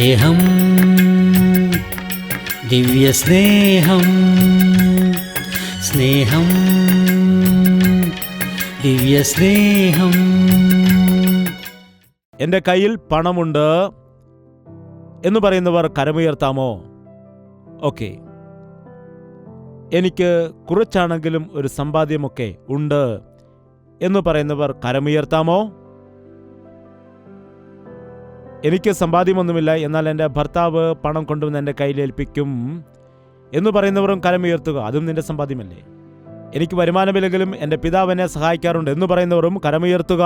സ്നേഹം, ദിവ്യസ്നേഹം, സ്നേഹം, ദിവ്യസ്നേഹം. എൻ്റെ കയ്യിൽ പണമുണ്ട് എന്ന് പറയുന്നവർ കരമുയർത്താമോ? ഓക്കെ. എനിക്ക് കുറച്ചാണെങ്കിലും ഒരു സമ്പാദ്യമൊക്കെ ഉണ്ട് എന്ന് പറയുന്നവർ കരമുയർത്താമോ? എനിക്ക് സമ്പാദ്യമൊന്നുമില്ല, എന്നാൽ എൻ്റെ ഭർത്താവ് പണം കൊണ്ടുവന്ന് എൻ്റെ കയ്യിലേൽപ്പിക്കും എന്ന് പറയുന്നവരും കരമുയർത്തുക. അതും നിന്റെ സമ്പാദ്യമല്ലേ. എനിക്ക് വരുമാനമില്ലെങ്കിലും എൻ്റെ പിതാവ് എന്നെ സഹായിക്കാറുണ്ട് എന്ന് പറയുന്നവരും കരമുയർത്തുക.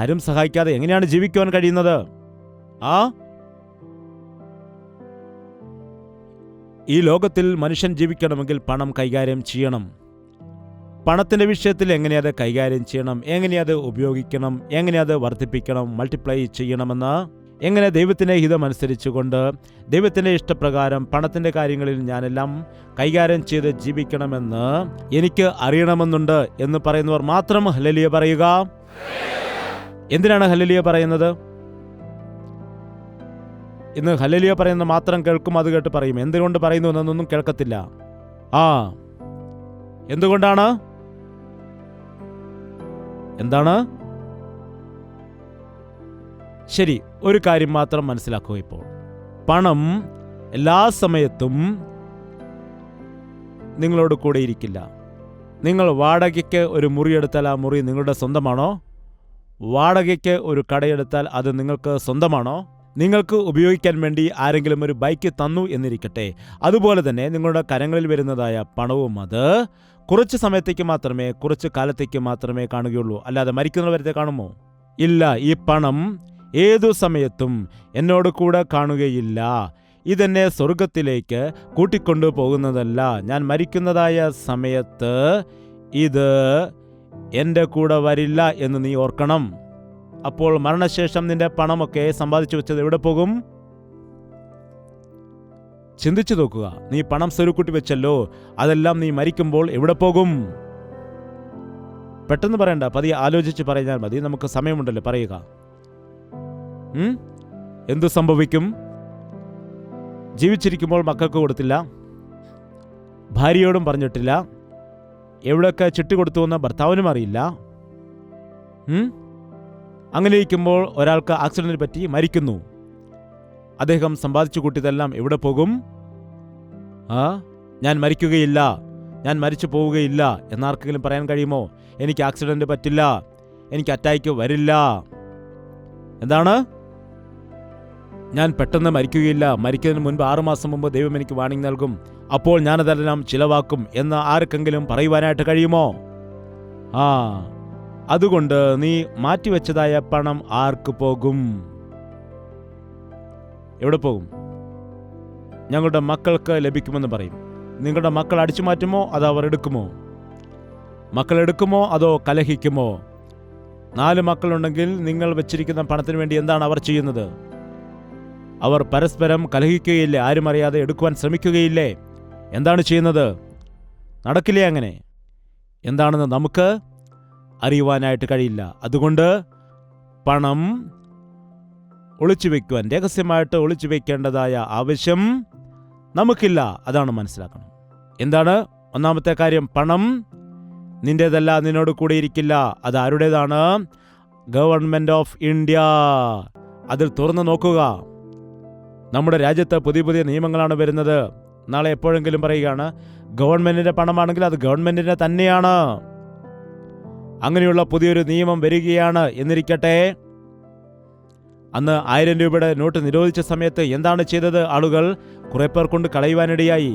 ആരും സഹായിക്കാതെ എങ്ങനെയാണ് ജീവിക്കുവാൻ കഴിയുന്നത്? ഈ ലോകത്തിൽ മനുഷ്യൻ ജീവിക്കണമെങ്കിൽ പണം കൈകാര്യം ചെയ്യണം. പണത്തിൻ്റെ വിഷയത്തിൽ എങ്ങനെയത് കൈകാര്യം ചെയ്യണം, എങ്ങനെയത് ഉപയോഗിക്കണം, എങ്ങനെയത് വർദ്ധിപ്പിക്കണം, മൾട്ടിപ്ലൈ ചെയ്യണമെന്ന്, എങ്ങനെ ദൈവത്തിൻ്റെ ഹിതമനുസരിച്ചുകൊണ്ട് ദൈവത്തിൻ്റെ ഇഷ്ടപ്രകാരം പണത്തിൻ്റെ കാര്യങ്ങളിൽ ഞാനെല്ലാം കൈകാര്യം ചെയ്ത് ജീവിക്കണമെന്ന് എനിക്ക് അറിയണമെന്നുണ്ട് എന്ന് പറയുന്നവർ മാത്രം ഹല്ലേലൂയ പറയുക. എന്തിനാണ് ഹല്ലേലൂയ പറയുന്നത്? ഇന്ന് ഹല്ലേലൂയ പറയുന്നത് മാത്രം കേൾക്കും, അത് കേട്ട് പറയും. എന്തുകൊണ്ട് പറയുന്നു എന്നൊന്നും കേൾക്കത്തില്ല. എന്തുകൊണ്ടാണ്? എന്താണ്? ശരി, ഒരു കാര്യം മാത്രം മനസ്സിലാക്കുക. ഇപ്പോൾ പണം എല്ലാ സമയത്തും നിങ്ങളോട് കൂടെ ഇരിക്കില്ല. നിങ്ങൾ വാടകയ്ക്ക് ഒരു മുറിയെടുത്താൽ ആ മുറി നിങ്ങളുടെ സ്വന്തമാണോ? വാടകയ്ക്ക് ഒരു കടയെടുത്താൽ അത് നിങ്ങൾക്ക് സ്വന്തമാണോ? നിങ്ങൾക്ക് ഉപയോഗിക്കാൻ വേണ്ടി ആരെങ്കിലും ഒരു ബൈക്ക് തന്നു എന്നിരിക്കട്ടെ, അതുപോലെ തന്നെ നിങ്ങളുടെ കരങ്ങളിൽ വരുന്നതായ പണവും അത് കുറച്ച് സമയത്തേക്ക് മാത്രമേ, കുറച്ച് കാലത്തേക്ക് മാത്രമേ കാണുകയുള്ളൂ. അല്ലാതെ മരിക്കുന്നവരത്തെ കാണുമോ? ഇല്ല. ഈ പണം ഏതു സമയത്തും എന്നോട് കൂടെ കാണുകയില്ല. ഇതെന്നെ സ്വർഗത്തിലേക്ക് കൂട്ടിക്കൊണ്ടു പോകുന്നതല്ല. ഞാൻ മരിക്കുന്നതായ സമയത്ത് ഇത് എൻ്റെ കൂടെ വരില്ല എന്ന് നീ ഓർക്കണം. അപ്പോൾ മരണശേഷം നിന്റെ പണമൊക്കെ സമ്പാദിച്ചു വെച്ചത് എവിടെ പോകും? ചിന്തിച്ചു നോക്കുക. നീ പണം സ്വരുക്കൂട്ടി വെച്ചല്ലോ, അതെല്ലാം നീ മരിക്കുമ്പോൾ എവിടെ പോകും? പെട്ടെന്ന് പറയണ്ട, പതിയെ ആലോചിച്ച് പറഞ്ഞാൽ മതി. നമുക്ക് സമയമുണ്ടല്ലോ, പറയുക. എന്തു സംഭവിക്കും? ജീവിച്ചിരിക്കുമ്പോൾ മക്കൾക്ക് കൊടുത്തില്ല, ഭാര്യയോടും പറഞ്ഞിട്ടില്ല, എവിടെയൊക്കെ ചിട്ടി കൊടുത്തു എന്ന് ഭർത്താവിനും അറിയില്ല. അങ്ങനെ ഇരിക്കുമ്പോൾ ഒരാൾക്ക് ആക്സിഡന്റ് പറ്റി മരിക്കുന്നു. അദ്ദേഹം സമ്പാദിച്ചു കൂട്ടിയതെല്ലാം എവിടെ പോകും? ഞാൻ മരിക്കുകയില്ല, ഞാൻ മരിച്ചു പോവുകയില്ല എന്നാർക്കെങ്കിലും പറയാൻ കഴിയുമോ? എനിക്ക് ആക്സിഡന്റ് പറ്റില്ല, എനിക്ക് അറ്റാക്ക് വരില്ല. എന്താണ്? ഞാൻ പെട്ടെന്ന് മരിക്കുകയില്ല, മരിക്കുന്നതിന് മുൻപ് 6 മാസം മുമ്പ് ദൈവം എനിക്ക് വാണിംഗ് നൽകും, അപ്പോൾ ഞാനതെല്ലാം ചിലവാക്കും എന്ന് ആർക്കെങ്കിലും പറയുവാനായിട്ട് കഴിയുമോ? അതുകൊണ്ട് നീ മാറ്റിവെച്ചതായ പണം ആർക്ക് പോകും? എവിടെ പോകും? ഞങ്ങളുടെ മക്കൾക്ക് ലഭിക്കുമെന്ന് പറയും. നിങ്ങളുടെ മക്കൾ അടിച്ചു മാറ്റുമോ അതോ അവർ എടുക്കുമോ? മക്കൾ എടുക്കുമോ അതോ കലഹിക്കുമോ? 4 മക്കളുണ്ടെങ്കിൽ നിങ്ങൾ വെച്ചിരിക്കുന്ന പണത്തിന് വേണ്ടി എന്താണ് അവർ ചെയ്യുന്നത്? അവർ പരസ്പരം കലഹിക്കുകയില്ലേ? ആരും അറിയാതെ എടുക്കുവാൻ ശ്രമിക്കുകയില്ലേ? എന്താണ് ചെയ്യുന്നത്? നടക്കില്ലേ അങ്ങനെ? എന്താണെന്ന് നമുക്ക് അറിയുവാനായിട്ട് കഴിയില്ല. അതുകൊണ്ട് പണം ഒളിച്ചു വയ്ക്കുവാൻ, രഹസ്യമായിട്ട് ഒളിച്ചു വയ്ക്കേണ്ടതായ ആവശ്യം നമുക്കില്ല. അതാണ് മനസ്സിലാക്കണം. എന്താണ് ഒന്നാമത്തെ കാര്യം? പണം നിന്റേതല്ല, നിന്നോട് കൂടെ ഇരിക്കില്ല. അത് ആരുടേതാണ്? Government of India. അതിൽ തുറന്നു നോക്കുക. നമ്മുടെ രാജ്യത്ത് പുതിയ പുതിയ നിയമങ്ങളാണ് വരുന്നത്. നാളെ എപ്പോഴെങ്കിലും പറയുകയാണ് ഗവൺമെന്റിന്റെ പണമാണെങ്കിൽ അത് ഗവൺമെന്റിന്റെ തന്നെയാണ്. അങ്ങനെയുള്ള പുതിയൊരു നിയമം വരികയാണ് എന്നിരിക്കട്ടെ. അന്ന് 1000 രൂപയുടെ നോട്ട് നിരോധിച്ച സമയത്ത് എന്താണ് ചെയ്തത്? ആളുകൾ കുറെ പേർ കൊണ്ട് കളയുവാനിടയായി.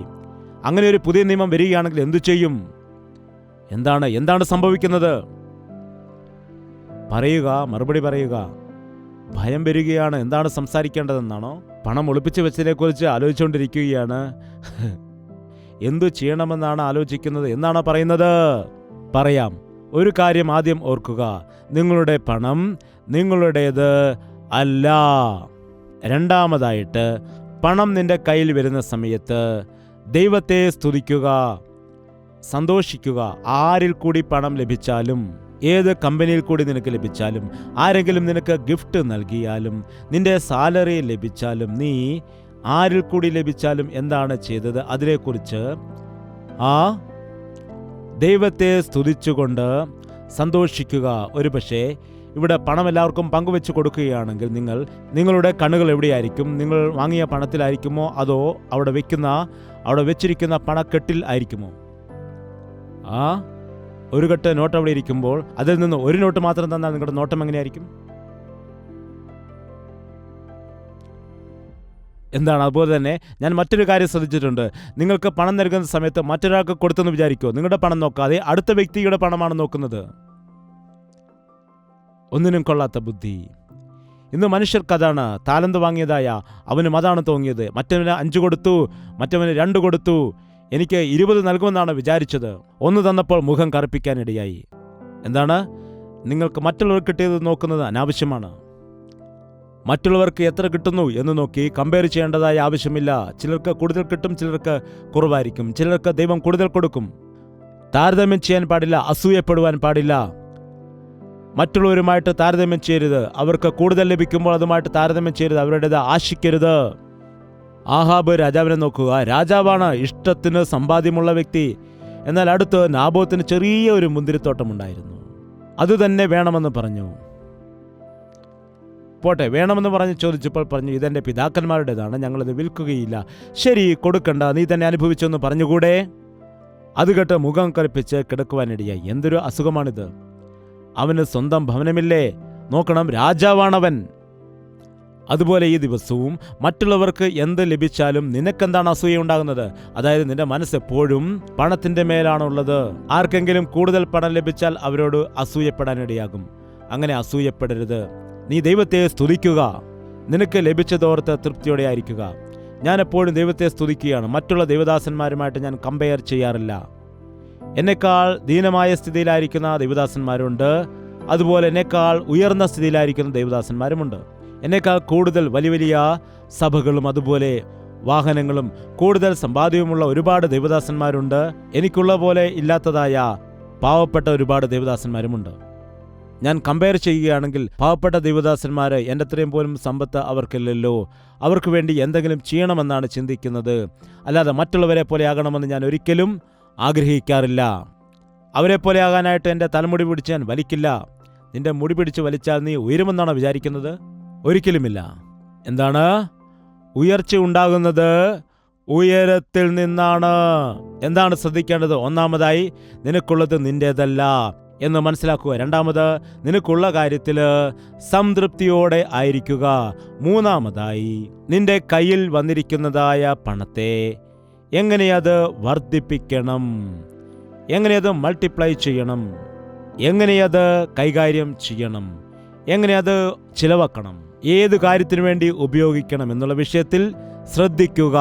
അങ്ങനെ ഒരു പുതിയ നിയമം വരികയാണെങ്കിൽ എന്തു ചെയ്യും? എന്താണ് സംഭവിക്കുന്നത്? പറയുക, മറുപടി പറയുക. ഭയം വരികയാണ്. എന്താണ് സംസാരിക്കേണ്ടതെന്നാണോ? പണം ഒളിപ്പിച്ചു വെച്ചതിനെക്കുറിച്ച് ആലോചിച്ചുകൊണ്ടിരിക്കുകയാണ്. എന്തു ചെയ്യണമെന്നാണ് ആലോചിക്കുന്നത് എന്നാണ് പറയുന്നത്. പറയാം. ഒരു കാര്യം ആദ്യം ഓർക്കുക, നിങ്ങളുടെ പണം നിങ്ങളുടേത് അല്ല. രണ്ടാമതായിട്ട്, പണം നിന്റെ കയ്യിൽ വരുന്ന സമയത്ത് ദൈവത്തെ സ്തുതിക്കുക, സന്തോഷിക്കുക. ആരിൽ കൂടി പണം ലഭിച്ചാലും ഏത് കമ്പനിയിൽ കൂടി നിനക്ക് ലഭിച്ചാലും, ആരെങ്കിലും നിനക്ക് ഗിഫ്റ്റ് നൽകിയാലും, നിന്റെ സാലറി ലഭിച്ചാലും, നീ ആരിൽ കൂടി ലഭിച്ചാലും എന്താണ് ചെയ്തത്, അതിനെക്കുറിച്ച് ആ ദൈവത്തെ സ്തുതിച്ചുകൊണ്ട് സന്തോഷിക്കുക. ഒരുപക്ഷെ ഇവിടെ പണം എല്ലാവർക്കും പങ്കുവെച്ച് കൊടുക്കുകയാണെങ്കിൽ നിങ്ങളുടെ കണ്ണുകൾ എവിടെയായിരിക്കും? നിങ്ങൾ വാങ്ങിയ പണത്തിലായിരിക്കുമോ, അതോ അവിടെ വെച്ചിരിക്കുന്ന പണക്കെട്ടിൽ ആയിരിക്കുമോ? ഒരു കെട്ട് നോട്ട് അവിടെ ഇരിക്കുമ്പോൾ അതിൽ നിന്ന് ഒരു നോട്ട് മാത്രം തന്നാൽ നിങ്ങളുടെ നോട്ടം എങ്ങനെയായിരിക്കും? എന്താണ്? അതുപോലെ തന്നെ ഞാൻ മറ്റൊരു കാര്യം ശ്രദ്ധിച്ചിട്ടുണ്ട്. നിങ്ങൾക്ക് പണം നൽകുന്ന സമയത്ത് മറ്റൊരാൾക്ക് കൊടുത്തെന്ന് വിചാരിക്കുമോ? നിങ്ങളുടെ പണം നോക്കാതെ അടുത്ത വ്യക്തിയുടെ പണമാണ് നോക്കുന്നത്. ഒന്നിനും കൊള്ളാത്ത ബുദ്ധി. ഇന്ന് മനുഷ്യർക്കതാണ്. താലന്ത് വാങ്ങിയതായ അവനും അതാണ് തോന്നിയത്. മറ്റവന് 5 കൊടുത്തു, മറ്റവന് 2 കൊടുത്തു. എനിക്ക് 20 നൽകുമെന്നാണ് വിചാരിച്ചത്. 1 തന്നപ്പോൾ മുഖം കറുപ്പിക്കാനിടയായി. എന്താണ്? നിങ്ങൾക്ക് മറ്റുള്ളവർ കിട്ടിയത് നോക്കുന്നത് അനാവശ്യമാണ്. മറ്റുള്ളവർക്ക് എത്ര കിട്ടുന്നു എന്ന് നോക്കി കമ്പയർ ചെയ്യേണ്ടതായ ആവശ്യമില്ല. ചിലർക്ക് കൂടുതൽ കിട്ടും, ചിലർക്ക് കുറവായിരിക്കും, ചിലർക്ക് ദൈവം കൂടുതൽ കൊടുക്കും. താരതമ്യം ചെയ്യാൻ പാടില്ല, അസൂയപ്പെടുവാൻ പാടില്ല. മറ്റുള്ളവരുമായിട്ട് താരതമ്യം ചെയ്യരുത്. അവർക്ക് കൂടുതൽ ലഭിക്കുമ്പോൾ അതുമായിട്ട് താരതമ്യം ചെയ്യരുത്, അവരുടേത് ആശിക്കരുത്. ആഹാബ് രാജാവിനെ നോക്കുക. രാജാവാണ്, ഇഷ്ടത്തിന് സമ്പാദ്യമുള്ള വ്യക്തി. എന്നാൽ അടുത്ത് നാബോത്തിന് ചെറിയ ഒരു മുന്തിരിത്തോട്ടമുണ്ടായിരുന്നു. അതുതന്നെ വേണമെന്ന് പറഞ്ഞു. പോട്ടെ, വേണമെന്ന് പറഞ്ഞ് ചോദിച്ചപ്പോൾ പറഞ്ഞു, ഇതെൻ്റെ പിതാക്കന്മാരുടേതാണ്, ഞങ്ങളിത് വിൽക്കുകയില്ല. ശരി, കൊടുക്കണ്ട, നീ തന്നെ അനുഭവിച്ചെന്ന് പറഞ്ഞുകൂടെ? അത് കേട്ട് മുഖം കറുപ്പിച്ച് കിടക്കുവാനിടയായി. എന്തൊരു അസുഖമാണിത്! അവന് സ്വന്തം ഭവനമില്ലേ? നോക്കണം, രാജാവാണവൻ. അതുപോലെ ഈ ദിവസവും മറ്റുള്ളവർക്ക് എന്ത് ലഭിച്ചാലും നിനക്കെന്താണ് അസൂയ ഉണ്ടാകുന്നത്? അതായത് നിന്റെ മനസ്സെപ്പോഴും പണത്തിന്റെ മേലാണുള്ളത്. ആർക്കെങ്കിലും കൂടുതൽ പണം ലഭിച്ചാൽ അവരോട് അസൂയപ്പെടാനിടയാകും. അങ്ങനെ അസൂയപ്പെടരുത്. നീ ദൈവത്തെ സ്തുതിക്കുക. നിനക്ക് ലഭിച്ചതോർത്ത് തൃപ്തിയോടെ ആയിരിക്കുക. ഞാൻ എപ്പോഴും ദൈവത്തെ സ്തുതിക്കുകയാണ്. മറ്റുള്ള ദൈവദാസന്മാരുമായിട്ട് ഞാൻ കമ്പയർ ചെയ്യാറില്ല. എന്നെക്കാൾ ദീനമായ സ്ഥിതിയിലായിരിക്കുന്ന ദൈവദാസന്മാരുണ്ട്. അതുപോലെ എന്നെക്കാൾ ഉയർന്ന സ്ഥിതിയിലായിരിക്കുന്ന ദൈവദാസന്മാരുമുണ്ട്. എന്നേക്കാൾ കൂടുതൽ വലിയ വലിയ സഭകളും അതുപോലെ വാഹനങ്ങളും കൂടുതൽ സമ്പാദ്യവുമുള്ള ഒരുപാട് ദൈവദാസന്മാരുണ്ട്. എനിക്കുള്ള പോലെ ഇല്ലാത്തതായ പാവപ്പെട്ട ഒരുപാട് ദൈവദാസന്മാരുമുണ്ട്. ഞാൻ കമ്പയർ ചെയ്യുകയാണെങ്കിൽ പാവപ്പെട്ട ദൈവദാസന്മാർ എൻ്റെ അത്രയും പോലും സമ്പത്ത് അവർക്കില്ലല്ലോ, അവർക്ക് വേണ്ടി എന്തെങ്കിലും ചെയ്യണമെന്നാണ് ചിന്തിക്കുന്നത്. അല്ലാതെ മറ്റുള്ളവരെ പോലെ ആകണമെന്ന് ഞാൻ ഒരിക്കലും ആഗ്രഹിക്കാറില്ല. അവരെ പോലെ ആകാനായിട്ട് എൻ്റെ തലമുടി പിടിച്ച് ഞാൻ വലിക്കില്ല. നിന്റെ മുടി പിടിച്ച് വലിച്ചാൽ നീ ഉയരുമെന്നാണോ വിചാരിക്കുന്നത്? ഒരിക്കലുമില്ല. എന്താണ്? ഉയർച്ച ഉണ്ടാകുന്നത് ഉയരത്തിൽ നിന്നാണ്. എന്താണ് ശ്രദ്ധിക്കേണ്ടത്? ഒന്നാമതായി, നിനക്കുള്ളത് നിന്റേതല്ല എന്ന് മനസ്സിലാക്കുക. രണ്ടാമത്, നിനക്കുള്ള കാര്യത്തിൽ സംതൃപ്തിയോടെ ആയിരിക്കുക. മൂന്നാമതായി, നിന്റെ കയ്യിൽ വന്നിരിക്കുന്നതായ പണത്തെ എങ്ങനെയത് വർദ്ധിപ്പിക്കണം, എങ്ങനെയത് മൾട്ടിപ്ലൈ ചെയ്യണം, എങ്ങനെയത് കൈകാര്യം ചെയ്യണം, എങ്ങനെയത് ചിലവാക്കണം, ഏത് കാര്യത്തിനു വേണ്ടി ഉപയോഗിക്കണം എന്നുള്ള വിഷയത്തിൽ ശ്രദ്ധിക്കുക.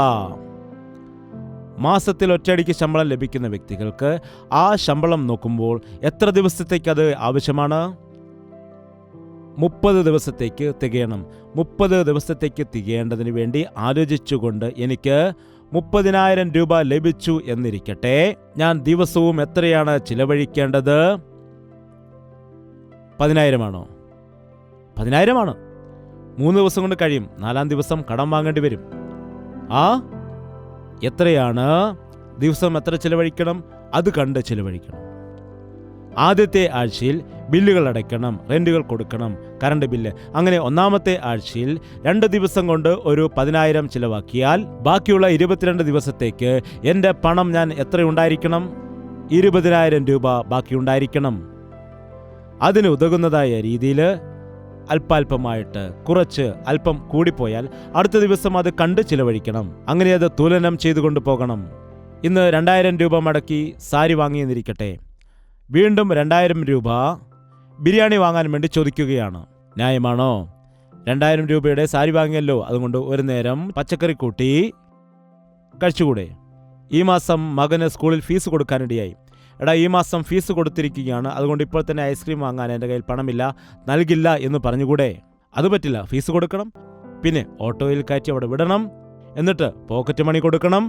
മാസത്തിൽ ഒറ്റയടിക്ക് ശമ്പളം ലഭിക്കുന്ന വ്യക്തികൾക്ക് ആ ശമ്പളം നോക്കുമ്പോൾ എത്ര ദിവസത്തേക്ക് അത് ആവശ്യമാണ്? 30 ദിവസത്തേക്ക് തികയണം. 30 ദിവസത്തേക്ക് തികയേണ്ടതിന് വേണ്ടി ആലോചിച്ചുകൊണ്ട് എനിക്ക് 30,000 രൂപ ലഭിച്ചു എന്നിരിക്കട്ടെ. ഞാൻ ദിവസവും എത്രയാണ് ചിലവഴിക്കേണ്ടത്? 10,000 ആണോ? 10,000 ആണ്. 3 ദിവസം കൊണ്ട് കഴിയും. 4-ാം ദിവസം കടം വാങ്ങേണ്ടി വരും. എത്രയാണ് ദിവസം, എത്ര ചിലവഴിക്കണം? അത് കണ്ട് ചിലവഴിക്കണം. ആദ്യത്തെ ആഴ്ചയിൽ ബില്ലുകൾ അടയ്ക്കണം, റെന്റുകൾ കൊടുക്കണം, കറണ്ട് ബില്ല്. അങ്ങനെ 1-ാമത്തെ ആഴ്ചയിൽ 2 ദിവസം കൊണ്ട് ഒരു 10,000 ചിലവാക്കിയാൽ ബാക്കിയുള്ള 22 ദിവസത്തേക്ക് എൻ്റെ പണം ഞാൻ എത്രയുണ്ടായിരിക്കണം? 20,000 രൂപ ബാക്കിയുണ്ടായിരിക്കണം. അതിന് ഉതകുന്നതായ രീതിയിൽ അല്പാൽപമായിട്ട് കുറച്ച് അല്പം കൂടിപ്പോയാൽ അടുത്ത ദിവസം അത് കണ്ട് ചിലവഴിക്കണം. അങ്ങനെ അത് തുലനം ചെയ്തുകൊണ്ട് പോകണം. ഇന്ന് 2,000 രൂപ മടക്കി സാരി വാങ്ങിയെന്നിരിക്കട്ടെ. വീണ്ടും 2,000 രൂപ ബിരിയാണി വാങ്ങാൻ വേണ്ടി ചോദിക്കുകയാണ്. ന്യായമാണോ? 2,000 രൂപയുടെ സാരി വാങ്ങിയല്ലോ, അതുകൊണ്ട് ഒരു നേരം പച്ചക്കറി കൂട്ടി കഴിച്ചുകൂടെ? ഈ മാസം മകന് സ്കൂളിൽ ഫീസ് കൊടുക്കാനിടയായി. എടാ, ഈ മാസം ഫീസ് കൊടുത്തിരിക്കുകയാണ്, അതുകൊണ്ട് ഇപ്പോൾ തന്നെ ഐസ്ക്രീം വാങ്ങാൻ എൻ്റെ കയ്യിൽ പണമില്ല, നൽകില്ല എന്ന് പറഞ്ഞുകൂടെ? അത് പറ്റില്ല. ഫീസ് കൊടുക്കണം, പിന്നെ ഓട്ടോയിൽ കയറ്റി അവിടെ വിടണം, എന്നിട്ട് പോക്കറ്റ് മണി കൊടുക്കണം,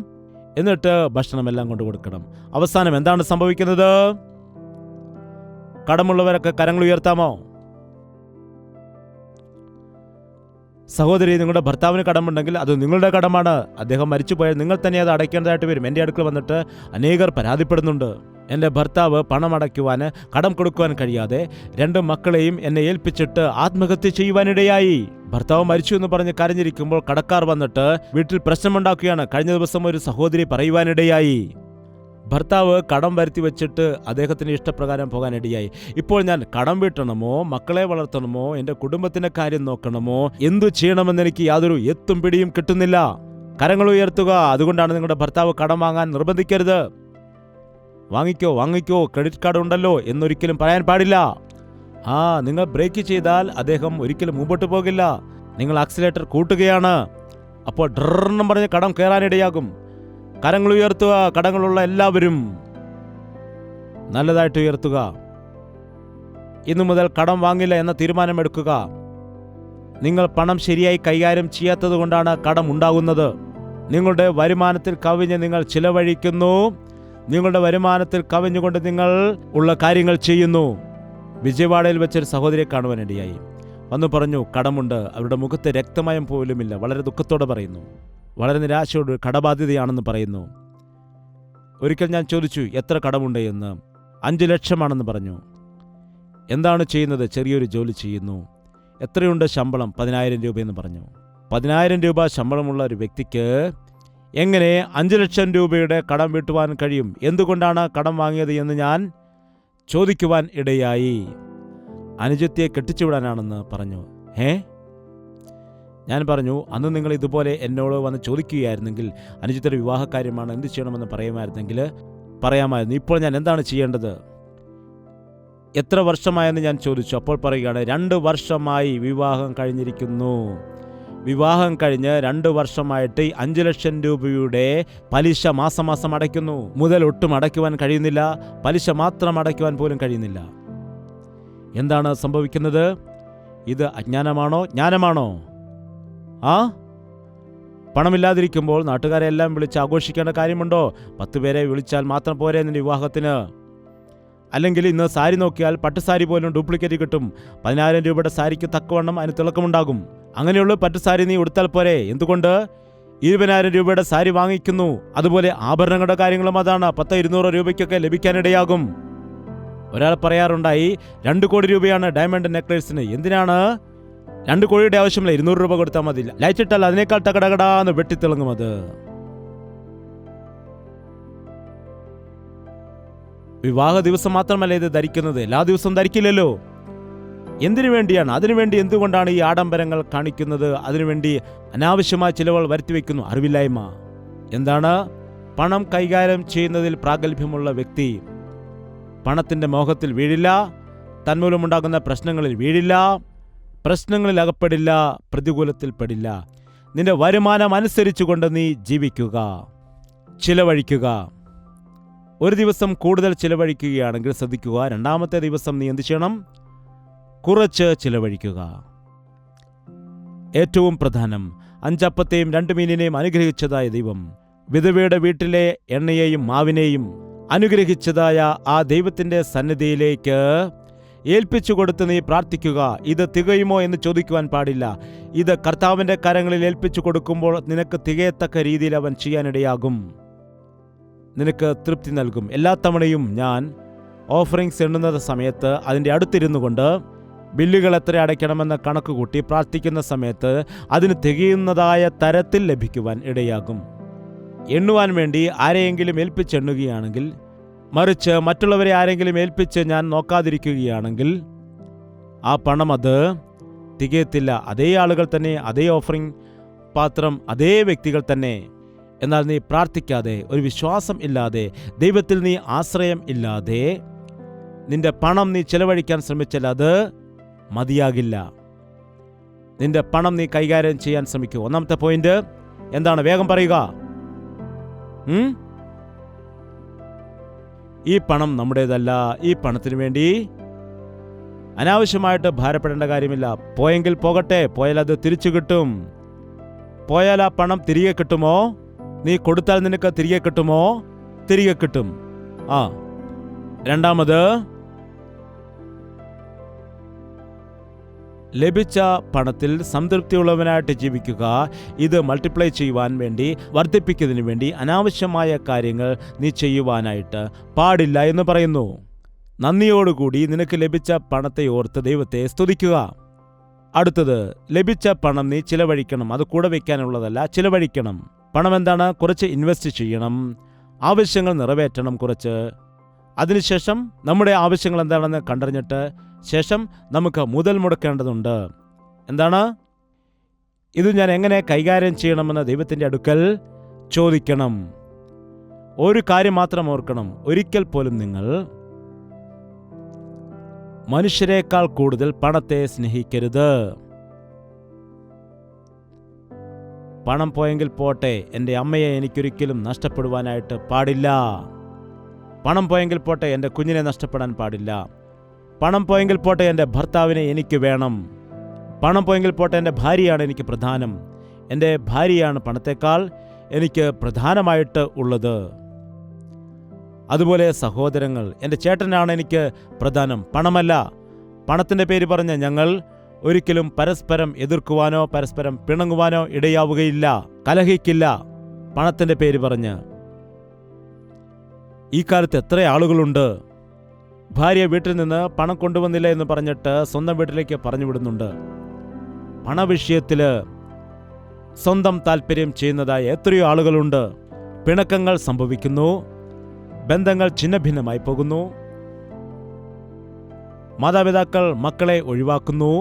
എന്നിട്ട് ഭക്ഷണമെല്ലാം കൊണ്ട് കൊടുക്കണം. അവസാനം എന്താണ് സംഭവിക്കുന്നത്? കടമുള്ളവരൊക്കെ കരങ്ങൾ ഉയർത്താമോ? സഹോദരി, നിങ്ങളുടെ ഭർത്താവിന് കടമുണ്ടെങ്കിൽ അത് നിങ്ങളുടെ കടമാണ്. അദ്ദേഹം മരിച്ചുപോയാൽ നിങ്ങൾ തന്നെ അത് അടയ്ക്കേണ്ടതായിട്ട് വരും. എൻ്റെ അടുക്കൽ വന്നിട്ട് അനേകർ പരാതിപ്പെടുന്നുണ്ട്. എൻ്റെ ഭർത്താവ് പണം അടയ്ക്കുവാൻ, കടം കൊടുക്കുവാൻ കഴിയാതെ 2 മക്കളെയും എന്നെ ഏൽപ്പിച്ചിട്ട് ആത്മഹത്യ ചെയ്യുവാനിടയായി. ഭർത്താവ് മരിച്ചു എന്ന് പറഞ്ഞ് കരഞ്ഞിരിക്കുമ്പോൾ കടക്കാർ വന്നിട്ട് വീട്ടിൽ പ്രശ്നമുണ്ടാക്കുകയാണ്. കഴിഞ്ഞ ദിവസം ഒരു സഹോദരി പറയുവാനിടയായി, ഭർത്താവ് കടം വരുത്തി വെച്ചിട്ട് അദ്ദേഹത്തിന് ഇഷ്ടപ്രകാരം പോകാനിടയായി. ഇപ്പോൾ ഞാൻ കടം വീട്ടണമോ, മക്കളെ വളർത്തണമോ, എൻ്റെ കുടുംബത്തിൻ്റെ കാര്യം നോക്കണമോ, എന്തു ചെയ്യണമെന്ന് എനിക്ക് യാതൊരു എത്തും പിടിയും കിട്ടുന്നില്ല. കരങ്ങൾ ഉയർത്തുക. അതുകൊണ്ടാണ് നിങ്ങളുടെ ഭർത്താവ് കടം വാങ്ങാൻ നിർബന്ധിക്കരുത്. വാങ്ങിക്കോ, ക്രെഡിറ്റ് കാർഡ് ഉണ്ടല്ലോ എന്നൊരിക്കലും പറയാൻ പാടില്ല. നിങ്ങൾ ബ്രേക്ക് ചെയ്താൽ അദ്ദേഹം ഒരിക്കലും മുമ്പോട്ട് പോകില്ല. നിങ്ങൾ ആക്സിലേറ്റർ കൂട്ടുകയാണ്. അപ്പോൾ ഡ്രെന്നും പറഞ്ഞ് കടം കയറാനിടയാകും. കരങ്ങൾ ഉയർത്തുക. കടങ്ങളുള്ള എല്ലാവരും നല്ലതായിട്ട് ഉയർത്തുക. ഇന്നു മുതൽ കടം വാങ്ങില്ല എന്ന തീരുമാനമെടുക്കുക. നിങ്ങൾ പണം ശരിയായി കൈകാര്യം ചെയ്യാത്തത് കൊണ്ടാണ് കടം ഉണ്ടാകുന്നത്. നിങ്ങളുടെ വരുമാനത്തിൽ കവിഞ്ഞ് നിങ്ങൾ ചിലവഴിക്കുന്നു. നിങ്ങളുടെ വരുമാനത്തിൽ കവിഞ്ഞുകൊണ്ട് നിങ്ങൾ ഉള്ള കാര്യങ്ങൾ ചെയ്യുന്നു. വിജയവാഡയിൽ വെച്ചൊരു സഹോദരിയെ കാണുവാനിടയായി. വന്നു പറഞ്ഞു, കടമുണ്ട്. അവരുടെ മുഖത്ത് രക്തമയം പോലുമില്ല. വളരെ ദുഃഖത്തോടെ പറയുന്നു. വളരെ നിരാശയോട് കടബാധ്യതയാണെന്ന് പറയുന്നു. ഒരിക്കൽ ഞാൻ ചോദിച്ചു, എത്ര കടമുണ്ട് എന്ന്. 5 ലക്ഷമാണെന്ന് പറഞ്ഞു. എന്താണ് ചെയ്യുന്നത്? ചെറിയൊരു ജോലി ചെയ്യുന്നു. എത്രയുണ്ട് ശമ്പളം? 10,000 രൂപയെന്ന് പറഞ്ഞു. 10,000 രൂപ ശമ്പളമുള്ള ഒരു വ്യക്തിക്ക് എങ്ങനെ 5 ലക്ഷം രൂപയുടെ കടം വീട്ടുവാൻ കഴിയും? എന്തുകൊണ്ടാണ് കടം വാങ്ങിയത് എന്ന് ഞാൻ ചോദിക്കുവാൻ ഇടയായി. അനുജത്തിയെ കെട്ടിച്ചുവിടാനാണെന്ന് പറഞ്ഞു. ഞാൻ പറഞ്ഞു, അന്ന് നിങ്ങൾ ഇതുപോലെ എന്നോട് വന്ന് ചോദിക്കുകയായിരുന്നെങ്കിൽ, അനുജത്തിയുടെ വിവാഹകാര്യമാണ്, എന്ത് ചെയ്യണമെന്ന് പറയാമായിരുന്നു. ഇപ്പോൾ ഞാൻ എന്താണ് ചെയ്യേണ്ടത്? എത്ര വർഷമായെന്ന് ഞാൻ ചോദിച്ചു. അപ്പോൾ പറയുകയാണ്, 2 വർഷമായി വിവാഹം കഴിഞ്ഞിരിക്കുന്നു. വിവാഹം കഴിഞ്ഞ് 2 വർഷമായിട്ട് 5 ലക്ഷം രൂപയുടെ പലിശ മാസം അടയ്ക്കുന്നു. മുതൽ ഒട്ടും അടയ്ക്കുവാൻ കഴിയുന്നില്ല. പലിശ മാത്രം അടയ്ക്കുവാൻ പോലും കഴിയുന്നില്ല. എന്താണ് സംഭവിക്കുന്നത്? ഇത് അജ്ഞാനമാണോ, ജ്ഞാനമാണോ? പണമില്ലാതിരിക്കുമ്പോൾ നാട്ടുകാരെ എല്ലാം വിളിച്ച് ആഘോഷിക്കേണ്ട കാര്യമുണ്ടോ? 10 പേരെ വിളിച്ചാൽ മാത്രം പോരെ നിന്റെ വിവാഹത്തിന്? അല്ലെങ്കിൽ ഇന്ന് സാരി നോക്കിയാൽ പട്ടുസാരി പോലും ഡ്യൂപ്ലിക്കേറ്റ് കിട്ടും. 10,000 രൂപയുടെ സാരിക്ക് തക്കവണ്ണം അതിന് തിളക്കമുണ്ടാകും. അങ്ങനെയുള്ള പട്ടുസാരി നീ ഉടുത്താൽ പോരെ? എന്തുകൊണ്ട് 20,000 രൂപയുടെ സാരി വാങ്ങിക്കുന്നു? അതുപോലെ ആഭരണങ്ങളുടെ കാര്യങ്ങളും അതാണ്. 100-200 രൂപയ്ക്കൊക്കെ ലഭിക്കാനിടയാകും. ഒരാൾ പറയാറുണ്ടായി, 2 കോടി രൂപയാണ് ഡയമണ്ട് നെക്ലേസിന്. എന്തിനാണ്? 2 കോടിയുടെ ആവശ്യമില്ല, 200 രൂപ കൊടുത്താൽ മതി. ലൈറ്റ് ഇട്ടാൽ അതിനേക്കാൾ ടകടകടാന്ന് വെട്ടിത്തിളങ്ങും. അത് വിവാഹ ദിവസം മാത്രമല്ല ഇത് ധരിക്കുന്നത്, എല്ലാ ദിവസവും ധരിക്കില്ലല്ലോ. എന്തിനു വേണ്ടിയാണ്? അതിനുവേണ്ടി എന്തുകൊണ്ടാണ് ഈ ആഡംബരങ്ങൾ കാണിക്കുന്നത്? അതിനുവേണ്ടി അനാവശ്യമായ ചിലവുകൾ വരുത്തിവെക്കുന്നു. അറിവില്ലായ്മ. എന്താണ്? പണം കൈകാര്യം ചെയ്യുന്നതിൽ പ്രാഗൽഭ്യമുള്ള വ്യക്തി പണത്തിൻ്റെ മോഹത്തിൽ വീഴില്ല, തന്മൂലമുണ്ടാകുന്ന പ്രശ്നങ്ങളിൽ വീഴില്ല, പ്രശ്നങ്ങളിൽ അകപ്പെടില്ല, പ്രതികൂലത്തിൽ പെടില്ല. നിന്റെ വരുമാനം അനുസരിച്ചുകൊണ്ട് നീ ജീവിക്കുക, ചിലവഴിക്കുക. ഒരു ദിവസം കൂടുതൽ ചിലവഴിക്കുകയാണെങ്കിൽ ശ്രദ്ധിക്കുക, 2-ാമത്തെ ദിവസം നീ എന്ത് ചെയ്യണം? കുറച്ച് ചിലവഴിക്കുക. ഏറ്റവും പ്രധാനം, 5 അപ്പത്തെയും 2 മീനിനെയും അനുഗ്രഹിച്ചതായ ദൈവം വിധവയുടെ വീട്ടിലെ എണ്ണയെയും മാവിനെയും അനുഗ്രഹിച്ചതായ ആ ദൈവത്തിൻ്റെ സന്നിധിയിലേക്ക് ഏൽപ്പിച്ചു കൊടുത്ത് നീ പ്രാർത്ഥിക്കുക. ഇത് തികയുമോ എന്ന് ചോദിക്കുവാൻ പാടില്ല. ഇത് കർത്താവിൻ്റെ കരങ്ങളിൽ ഏൽപ്പിച്ചു കൊടുക്കുമ്പോൾ നിനക്ക് തികയത്തക്ക രീതിയിൽ അവൻ ചെയ്യാനിടയാകും. നിനക്ക് തൃപ്തി നൽകും. എല്ലാ തവണയും ഞാൻ ഓഫറിങ്സ് എണ്ണുന്ന സമയത്ത് അതിൻ്റെ അടുത്തിരുന്നു കൊണ്ട് ബില്ലുകൾ എത്ര അടയ്ക്കണമെന്ന് കണക്ക് കൂട്ടി പ്രാർത്ഥിക്കുന്ന സമയത്ത് അതിന് തികയുന്നതായ തരത്തിൽ ലഭിക്കുവാൻ ഇടയാകും. എണ്ണുവാൻ വേണ്ടി ആരെയെങ്കിലും ഏൽപ്പിച്ചെണ്ണുകയാണെങ്കിൽ, മറിച്ച് മറ്റുള്ളവരെ ആരെങ്കിലും ഏൽപ്പിച്ച് ഞാൻ നോക്കാതിരിക്കുകയാണെങ്കിൽ ആ പണം അത് തികയത്തില്ല. അതേ ആളുകൾ തന്നെ, അതേ ഓഫറിംഗ് പാത്രം, അതേ വ്യക്തികൾ തന്നെ. എന്നാൽ നീ പ്രാർത്ഥിക്കാതെ, ഒരു വിശ്വാസം ഇല്ലാതെ, ദൈവത്തിൽ നീ ആശ്രയം ഇല്ലാതെ നിന്റെ പണം നീ ചെലവഴിക്കാൻ ശ്രമിച്ചാൽ അത് മതിയാകില്ല. നിന്റെ പണം നീ കൈകാര്യം ചെയ്യാൻ ശ്രമിക്കൂ. 1-ാമത്തെ പോയിന്റ് എന്താണ്? വേഗം പറയുക. ഈ പണം നമ്മുടേതല്ല. ഈ പണത്തിന് വേണ്ടി അനാവശ്യമായിട്ട് ഭാരപ്പെടേണ്ട കാര്യമില്ല. പോയെങ്കിൽ പോകട്ടെ, പോയാൽ അത് തിരിച്ചു കിട്ടും. പോയാൽ ആ പണം തിരികെ കിട്ടുമോ? നീ കൊടുത്താൽ നിനക്ക് തിരികെ കിട്ടുമോ? തിരികെ കിട്ടും. 2-ാമത്, ലഭിച്ച പണത്തിൽ സംതൃപ്തിയുള്ളവനായിട്ട് ജീവിക്കുക. ഇത് മൾട്ടിപ്ലൈ ചെയ്യുവാൻ വേണ്ടി, വർദ്ധിപ്പിക്കുന്നതിന് വേണ്ടി അനാവശ്യമായ കാര്യങ്ങൾ നീ ചെയ്യുവാനായിട്ട് പാടില്ല എന്ന് പറയുന്നു. നന്ദിയോടുകൂടി നിനക്ക് ലഭിച്ച പണത്തെ ഓർത്ത് ദൈവത്തെ സ്തുതിക്കുക. അടുത്തത്, ലഭിച്ച പണം നീ ചിലവഴിക്കണം. അത് കൂടെ വയ്ക്കാനുള്ളതല്ല, ചിലവഴിക്കണം. പണം എന്താണ്? കുറച്ച് ഇൻവെസ്റ്റ് ചെയ്യണം, ആവശ്യങ്ങൾ നിറവേറ്റണം കുറച്ച്. അതിനുശേഷം നമ്മുടെ ആവശ്യങ്ങൾ എന്താണെന്ന് കണ്ടറിഞ്ഞിട്ട് ശേഷം നമുക്ക് മുതൽ മുടക്കേണ്ടതുണ്ട്. എന്താണ് ഇത്? ഞാൻ എങ്ങനെ കൈകാര്യം ചെയ്യണമെന്ന് ദൈവത്തിൻ്റെ അടുക്കൽ ചോദിക്കണം. ഒരു കാര്യം മാത്രം ഓർക്കണം, ഒരിക്കൽ പോലും നിങ്ങൾ മനുഷ്യരെക്കാൾ കൂടുതൽ പണത്തെ സ്നേഹിക്കരുത്. പണം പോയെങ്കിൽ പോട്ടെ, എൻ്റെ അമ്മയെ എനിക്കൊരിക്കലും നഷ്ടപ്പെടുവാനായിട്ട് പാടില്ല. പണം പോയെങ്കിൽ പോട്ടെ, എൻ്റെ കുഞ്ഞിനെ നഷ്ടപ്പെടാൻ പാടില്ല. പണം പോയെങ്കിൽ പോട്ടെ, എൻ്റെ ഭർത്താവിനെ എനിക്ക് വേണം. പണം പോയെങ്കിൽ പോട്ടെ, എൻ്റെ ഭാര്യയാണ് എനിക്ക് പ്രധാനം. എൻ്റെ ഭാര്യയാണ് പണത്തേക്കാൾ എനിക്ക് പ്രധാനമായിട്ട് ഉള്ളത്. അതുപോലെ സഹോദരങ്ങൾ, എൻ്റെ ചേട്ടനാണ് എനിക്ക് പ്രധാനം, പണമല്ല. പണത്തിൻ്റെ പേര് പറഞ്ഞ് ഞങ്ങൾ ഒരിക്കലും പരസ്പരം എതിർക്കുവാനോ പരസ്പരം പിണങ്ങുവാനോ ഇടയാവുകയില്ല, കലഹിക്കില്ല പണത്തിൻ്റെ പേര് പറഞ്ഞ്. ഈ കാലത്ത് എത്ര ആളുകളുണ്ട്, ഭാര്യ വീട്ടിൽ നിന്ന് പണം കൊണ്ടുവന്നില്ല എന്ന് പറഞ്ഞിട്ട് സ്വന്തം വീട്ടിലേക്ക് പറഞ്ഞു വിടുന്നുണ്ട്. പണവിഷയത്തിൽ സ്വന്തം താല്പര്യം ചെയ്യുന്നതായ എത്രയോ ആളുകളുണ്ട്. പിണക്കങ്ങൾ സംഭവിക്കുന്നു, ബന്ധങ്ങൾ ഛിന്നഭിന്നമായി പോകുന്നു. മാതാപിതാക്കൾ മക്കളെ ഒഴിവാക്കുന്നു,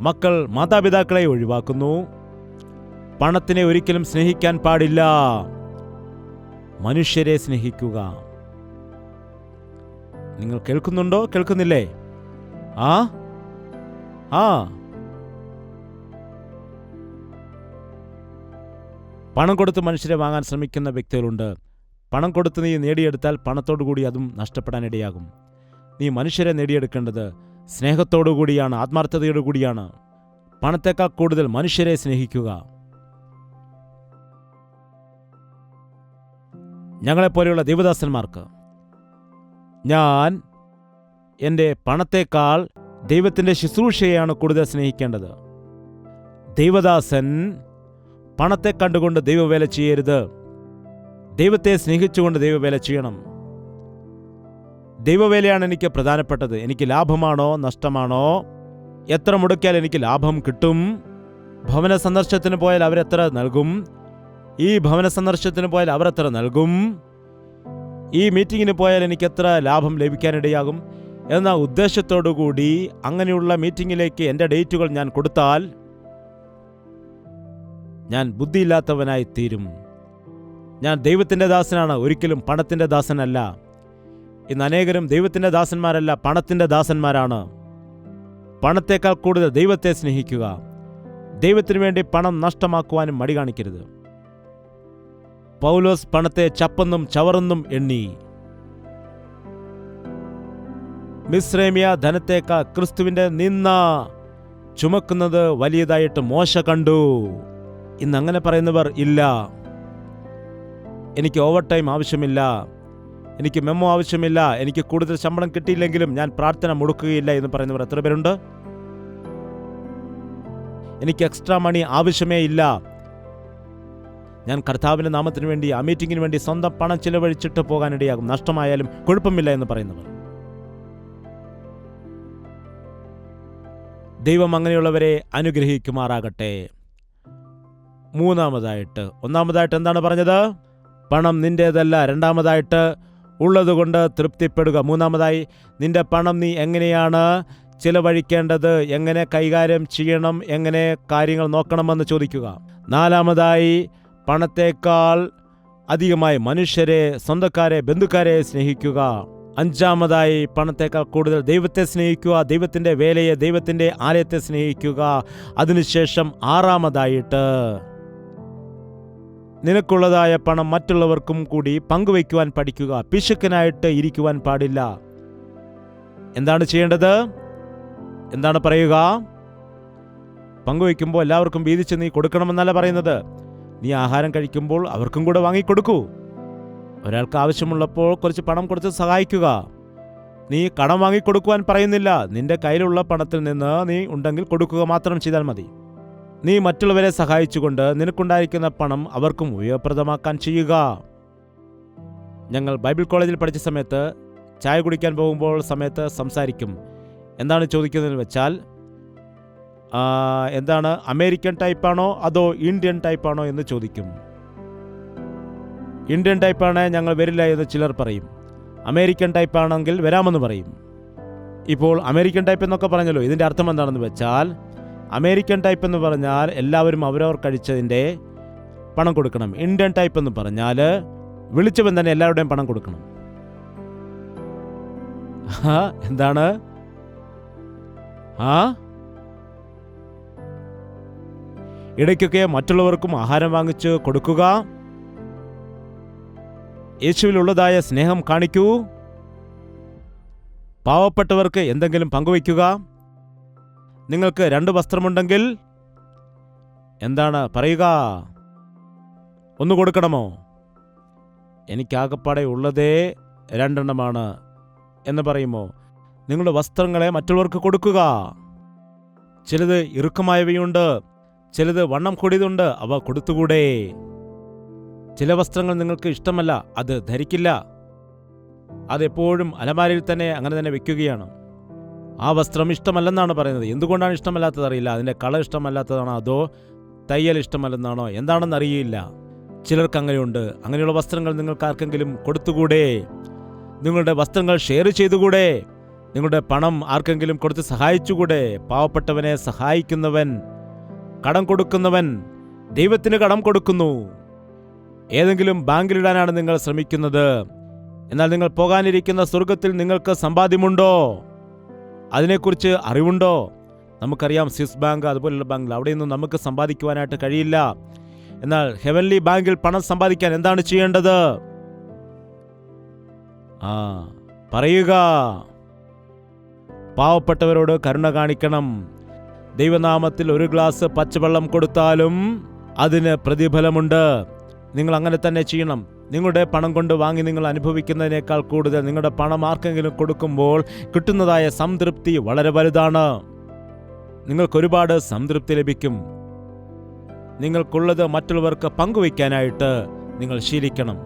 മക്കൾ മാതാപിതാക്കളെ ഒഴിവാക്കുന്നു. പണത്തിനെ ഒരിക്കലും സ്നേഹിക്കാൻ പാടില്ല. മനുഷ്യരെ സ്നേഹിക്കുക. നിങ്ങൾ കേൾക്കുന്നുണ്ടോ? കേൾക്കുന്നില്ലേ? പണം കൊടുത്ത് മനുഷ്യരെ വാങ്ങാൻ ശ്രമിക്കുന്ന വ്യക്തികളുണ്ട്. പണം കൊടുത്ത് നീ നേടിയെടുത്താൽ പണത്തോടു കൂടി അതും നഷ്ടപ്പെടാനിടയാകും. നീ മനുഷ്യരെ നേടിയെടുക്കേണ്ടത് സ്നേഹത്തോടുകൂടിയാണ്, ആത്മാർത്ഥതയോടുകൂടിയാണ്. പണത്തേക്കാൾ കൂടുതൽ മനുഷ്യരെ സ്നേഹിക്കുക. ഞങ്ങളെപ്പോലെയുള്ള ദൈവദാസന്മാർക്ക് ഞാൻ എൻ്റെ പണത്തേക്കാൾ ദൈവത്തിൻ്റെ ശുശ്രൂഷയെയാണ് കൂടുതൽ സ്നേഹിക്കേണ്ടത്. ദൈവദാസൻ പണത്തെ കണ്ടുകൊണ്ട് ദൈവവേല ചെയ്യരുത്. ദൈവത്തെ സ്നേഹിച്ചുകൊണ്ട് ദൈവവേല ചെയ്യണം. ദൈവവേലയാണ് എനിക്ക് പ്രധാനപ്പെട്ടത്. എനിക്ക് ലാഭമാണോ നഷ്ടമാണോ, എത്ര മുടക്കിയാൽ എനിക്ക് ലാഭം കിട്ടും, ഭവന സന്ദർശനത്തിന് പോയാൽ അവരെത്ര നൽകും, ഈ ഭവന സന്ദർശനത്തിന് പോയാൽ അവരെത്ര നൽകും, ഈ മീറ്റിങ്ങിന് പോയാൽ എനിക്ക് എത്ര ലാഭം ലഭിക്കാനിടയാകും എന്ന ഉദ്ദേശത്തോടുകൂടി അങ്ങനെയുള്ള മീറ്റിങ്ങിലേക്ക് എൻ്റെ ഡേറ്റുകൾ ഞാൻ കൊടുത്താൽ ഞാൻ ബുദ്ധിയില്ലാത്തവനായി തീരും. ഞാൻ ദൈവത്തിൻ്റെ ദാസനാണ്, ഒരിക്കലും പണത്തിൻ്റെ ദാസനല്ല. ഇന്ന് അനേകരും ദൈവത്തിൻ്റെ ദാസന്മാരല്ല, പണത്തിൻ്റെ ദാസന്മാരാണ്. പണത്തേക്കാൾ കൂടുതൽ ദൈവത്തെ സ്നേഹിക്കുക. ദൈവത്തിനു വേണ്ടി പണം നഷ്ടമാക്കുവാനും മടി കാണിക്കരുത്. പൗലോസ് പണത്തെ ചപ്പെന്നും ചവറെന്നും എണ്ണി. മിസ്രൈമ്യ ധനത്തേക്കാൾ ക്രിസ്തുവിന്റെ നിന്ന ചുമക്കുന്നത് വലിയതായിട്ട് മോശ കണ്ടു. ഇന്ന് അങ്ങനെ പറയുന്നവർ ഇല്ല. എനിക്ക് ഓവർ ടൈം ആവശ്യമില്ല, എനിക്ക് മെമ്മോ ആവശ്യമില്ല, എനിക്ക് കൂടുതൽ ശമ്പളം കിട്ടിയില്ലെങ്കിലും ഞാൻ പ്രാർത്ഥന മുടക്കുകയില്ല എന്ന് പറയുന്നവർ എത്ര പേരുണ്ട്? എനിക്ക് എക്സ്ട്രാ മണി ആവശ്യമേ ഇല്ല, ഞാൻ കർത്താവിൻ്റെ നാമത്തിന് വേണ്ടി ആ മീറ്റിങ്ങിന് വേണ്ടി സ്വന്തം പണം ചിലവഴിച്ചിട്ട് പോകാനിടയാകും, നഷ്ടമായാലും കുഴപ്പമില്ല എന്ന് പറയുന്നവർ. ദൈവം അങ്ങനെയുള്ളവരെ അനുഗ്രഹിക്കുമാറാകട്ടെ. ഒന്നാമതായിട്ട് എന്താണ് പറഞ്ഞത്? പണം നിന്റേതല്ല. രണ്ടാമതായിട്ട് ഉള്ളതുകൊണ്ട് തൃപ്തിപ്പെടുക. മൂന്നാമതായി നിന്റെ പണം നീ എങ്ങനെയാണ് ചിലവഴിക്കേണ്ടത്, എങ്ങനെ കൈകാര്യം ചെയ്യണം, എങ്ങനെ കാര്യങ്ങൾ നോക്കണമെന്ന് ചോദിക്കുക. നാലാമതായി പണത്തേക്കാൾ അധികമായി മനുഷ്യരെ, സ്വന്തക്കാരെ, ബന്ധുക്കാരെ സ്നേഹിക്കുക. അഞ്ചാമതായി പണത്തേക്കാൾ കൂടുതൽ ദൈവത്തെ സ്നേഹിക്കുക, ദൈവത്തിൻ്റെ വേലയെ, ദൈവത്തിൻ്റെ ആലയത്തെ സ്നേഹിക്കുക. അതിനുശേഷം ആറാമതായിട്ട് നിനക്കുള്ളതായ പണം മറ്റുള്ളവർക്കും കൂടി പങ്കുവയ്ക്കുവാൻ പഠിക്കുക. പിശുക്കനായിട്ട് ഇരിക്കുവാൻ പാടില്ല. എന്താണ് ചെയ്യേണ്ടത്? എന്താണ് പറയുക? പങ്കുവയ്ക്കുമ്പോൾ എല്ലാവർക്കും വീതിച്ച് നീ കൊടുക്കണമെന്നല്ല പറയുന്നത്. നീ ആഹാരം കഴിക്കുമ്പോൾ അവർക്കും കൂടെ വാങ്ങിക്കൊടുക്കൂ. ഒരാൾക്ക് ആവശ്യമുള്ളപ്പോൾ കുറച്ച് പണം കൊടുത്ത് സഹായിക്കുക. നീ കടം വാങ്ങിക്കൊടുക്കുവാൻ പറയുന്നില്ല. നിന്റെ കയ്യിലുള്ള പണത്തിൽ നിന്ന് നീ ഉണ്ടെങ്കിൽ കൊടുക്കുക മാത്രം ചെയ്താൽ മതി. നീ മറ്റുള്ളവരെ സഹായിച്ചുകൊണ്ട് നിനക്കുണ്ടായിരിക്കുന്ന പണം അവർക്കും ഉപയോഗപ്രദമാക്കാൻ ചെയ്യുക. ഞങ്ങൾ ബൈബിൾ കോളേജിൽ പഠിച്ച സമയത്ത് ചായ കുടിക്കാൻ പോകുമ്പോൾ സമയത്ത് സംസാരിക്കും. എന്താണ് ചോദിക്കുന്നതെന്ന് വെച്ചാൽ, എന്താണ് അമേരിക്കൻ ടൈപ്പാണോ അതോ ഇന്ത്യൻ ടൈപ്പാണോ എന്ന് ചോദിക്കും. ഇന്ത്യൻ ടൈപ്പാണ് ഞങ്ങൾ വരില്ല എന്ന് ചിലർ പറയും. അമേരിക്കൻ ടൈപ്പാണെങ്കിൽ വരാമെന്ന് പറയും. ഇപ്പോൾ അമേരിക്കൻ ടൈപ്പ് എന്നൊക്കെ പറഞ്ഞല്ലോ, ഇതിൻ്റെ അർത്ഥം എന്താണെന്ന് വെച്ചാൽ, അമേരിക്കൻ ടൈപ്പ് എന്ന് പറഞ്ഞാൽ എല്ലാവരും അവരവർ കഴിച്ചതിൻ്റെ പണം കൊടുക്കണം. ഇന്ത്യൻ ടൈപ്പ് എന്ന് പറഞ്ഞാൽ വിളിച്ചവൻ തന്നെ എല്ലാവരുടെയും പണം കൊടുക്കണം. എന്താണ്? ഇടയ്ക്കൊക്കെ മറ്റുള്ളവർക്കും ആഹാരം വാങ്ങിച്ച് കൊടുക്കുക. യേശുവിലുള്ളതായ സ്നേഹം കാണിക്കൂ. പാവപ്പെട്ടവർക്ക് എന്തെങ്കിലും പങ്കുവയ്ക്കുക. നിങ്ങൾക്ക് 2 വസ്ത്രമുണ്ടെങ്കിൽ എന്താണ് പറയുക? 1 കൊടുക്കണമോ? എനിക്കാകപ്പാടെ ഉള്ളതേ 2 എണ്ണമാണ് എന്ന് പറയുമോ? നിങ്ങളുടെ വസ്ത്രങ്ങളെ മറ്റുള്ളവർക്ക് കൊടുക്കുക. ചിലത് ഇറുക്കമായവയുണ്ട്, ചിലത് വണ്ണം കൂടിയതുണ്ട്, അവ കൊടുത്തുകൂടെ? ചില വസ്ത്രങ്ങൾ നിങ്ങൾക്ക് ഇഷ്ടമല്ല, അത് ധരിക്കില്ല. അതെപ്പോഴും അലമാരയിൽ തന്നെ അങ്ങനെ തന്നെ വെക്കുകയാണ്. ആ വസ്ത്രം ഇഷ്ടമല്ലെന്നാണ് പറയുന്നത്. എന്തുകൊണ്ടാണ് ഇഷ്ടമല്ലാത്തത് അറിയില്ല. അതിൻ്റെ കളർ ഇഷ്ടമല്ലാത്തതാണോ അതോ തയ്യൽ ഇഷ്ടമല്ലെന്നാണോ എന്താണെന്ന് അറിയില്ല. ചിലർക്ക് അങ്ങനെയുണ്ട്. അങ്ങനെയുള്ള വസ്ത്രങ്ങൾ നിങ്ങൾക്ക് ആർക്കെങ്കിലും കൊടുത്തുകൂടെ? നിങ്ങളുടെ വസ്ത്രങ്ങൾ ഷെയർ ചെയ്തുകൂടെ? നിങ്ങളുടെ പണം ആർക്കെങ്കിലും കൊടുത്ത് സഹായിച്ചുകൂടെ? പാവപ്പെട്ടവനെ സഹായിക്കുന്നവൻ, കടം കൊടുക്കുന്നവൻ ദൈവത്തിന് കടം കൊടുക്കുന്നു. ഏതെങ്കിലും ബാങ്കിലിടാനാണ് നിങ്ങൾ ശ്രമിക്കുന്നത്. എന്നാൽ നിങ്ങൾ പോകാനിരിക്കുന്ന സ്വർഗത്തിൽ നിങ്ങൾക്ക് സമ്പാദ്യമുണ്ടോ? അതിനെക്കുറിച്ച് അറിവുണ്ടോ? നമുക്കറിയാം സ്വിസ് ബാങ്ക് അതുപോലുള്ള ബാങ്കിൽ അവിടെയൊന്നും നമുക്ക് സമ്പാദിക്കുവാനായിട്ട് കഴിയില്ല. എന്നാൽ ഹെവൻലി ബാങ്കിൽ പണം സമ്പാദിക്കാൻ എന്താണ് ചെയ്യേണ്ടത്? പറയുക. പാവപ്പെട്ടവരോട് കരുണ കാണിക്കണം. ദൈവനാമത്തിൽ 1 ഗ്ലാസ് പച്ചവെള്ളം കൊടുത്താലും അതിന് പ്രതിഫലമുണ്ട്. നിങ്ങൾ അങ്ങനെ തന്നെ ചെയ്യണം. നിങ്ങളുടെ പണം കൊണ്ട് വാങ്ങി നിങ്ങൾ അനുഭവിക്കുന്നതിനേക്കാൾ കൂടുതൽ നിങ്ങളുടെ പണം ആർക്കെങ്കിലും കൊടുക്കുമ്പോൾ കിട്ടുന്നതായ സംതൃപ്തി വളരെ വലുതാണ്. നിങ്ങൾക്കൊരുപാട് സംതൃപ്തി ലഭിക്കും. നിങ്ങൾക്കുള്ളത് മറ്റുള്ളവർക്ക് പങ്കുവയ്ക്കാനായിട്ട് നിങ്ങൾ ശീലിക്കണം.